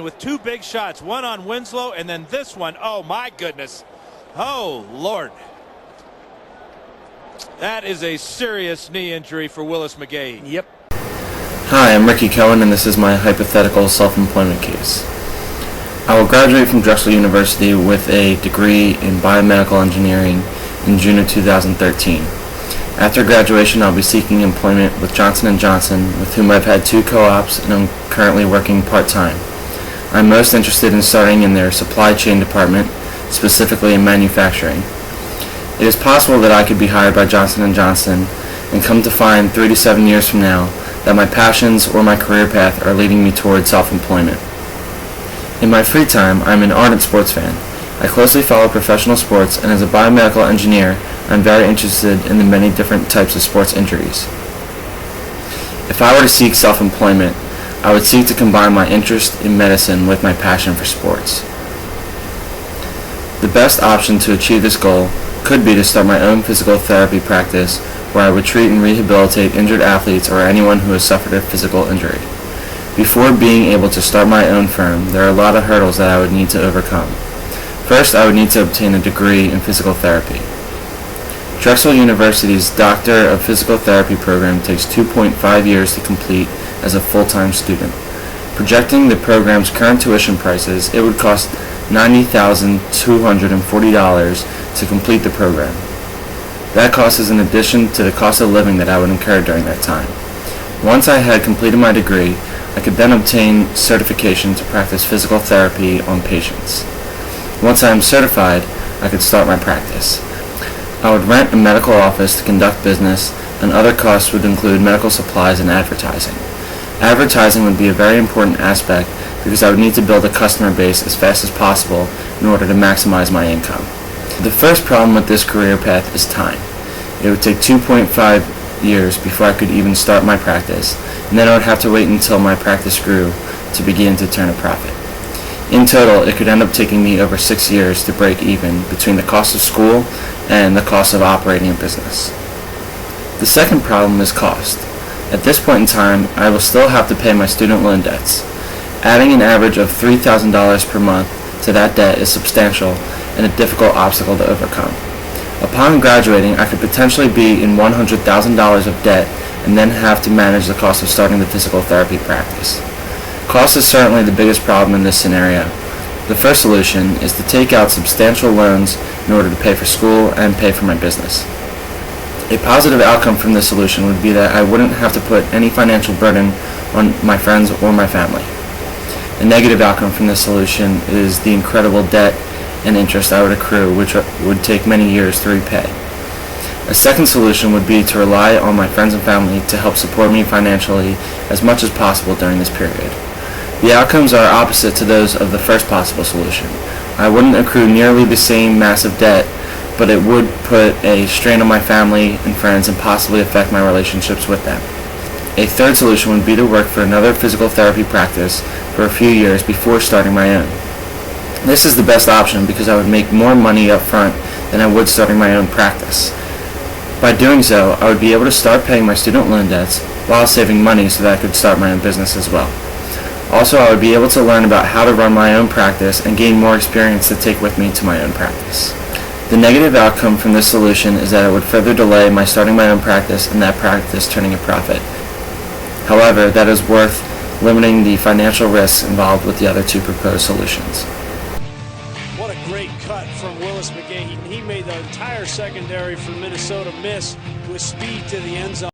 dealing with two big shots, one on Winslow and then this one. Oh, my goodness. Oh, Lord. That is a serious knee injury for Willis McGahee. Yep. Hi, I'm Ricky Cohen, and this is my hypothetical self-employment case. I will graduate from Drexel University with a degree in biomedical engineering in June of 2013. After graduation, I'll be seeking employment with Johnson & Johnson, with whom I've had 2 co-ops and I'm currently working part-time. I'm most interested in starting in their supply chain department, specifically in manufacturing. It is possible that I could be hired by Johnson & Johnson and come to find 3 to 7 years from now that my passions or my career path are leading me toward self-employment. In my free time, I'm an ardent sports fan. I closely follow professional sports, and as a biomedical engineer, I'm very interested in the many different types of sports injuries. If I were to seek self-employment, I would seek to combine my interest in medicine with my passion for sports. The best option to achieve this goal could be to start my own physical therapy practice where I would treat and rehabilitate injured athletes or anyone who has suffered a physical injury. Before being able to start my own firm, there are a lot of hurdles that I would need to overcome. First, I would need to obtain a degree in physical therapy. Drexel University's Doctor of Physical Therapy program takes 2.5 years to complete as a full-time student. Projecting the program's current tuition prices, it would cost $90,240 to complete the program. That cost is in addition to the cost of living that I would incur during that time. Once I had completed my degree, I could then obtain certification to practice physical therapy on patients. Once I am certified, I could start my practice. I would rent a medical office to conduct business, and other costs would include medical supplies and advertising. Advertising would be a very important aspect because I would need to build a customer base as fast as possible in order to maximize my income. The first problem with this career path is time. It would take 2.5 years before I could even start my practice, and then I would have to wait until my practice grew to begin to turn a profit. In total, it could end up taking me over 6 years to break even between the cost of school and the cost of operating a business. The second problem is cost. At this point in time, I will still have to pay my student loan debts. Adding an average of $3,000 per month to that debt is substantial and a difficult obstacle to overcome. Upon graduating, I could potentially be in $100,000 of debt and then have to manage the cost of starting the physical therapy practice. Cost is certainly the biggest problem in this scenario. The first solution is to take out substantial loans in order to pay for school and pay for my business. A positive outcome from this solution would be that I wouldn't have to put any financial burden on my friends or my family. A negative outcome from this solution is the incredible debt and interest I would accrue, which would take many years to repay. A second solution would be to rely on my friends and family to help support me financially as much as possible during this period. The outcomes are opposite to those of the first possible solution. I wouldn't accrue nearly the same massive debt, but it would put a strain on my family and friends and possibly affect my relationships with them. A third solution would be to work for another physical therapy practice for a few years before starting my own. This is the best option because I would make more money up front than I would starting my own practice. By doing so, I would be able to start paying my student loan debts while saving money so that I could start my own business as well. Also, I would be able to learn about how to run my own practice and gain more experience to take with me to my own practice. The negative outcome from this solution is that it would further delay my starting my own practice and that practice turning a profit. However, that is worth limiting the financial risks involved with the other two proposed solutions. What a great cut from Willis McGahee. He made the entire secondary for Minnesota miss with speed to the end zone.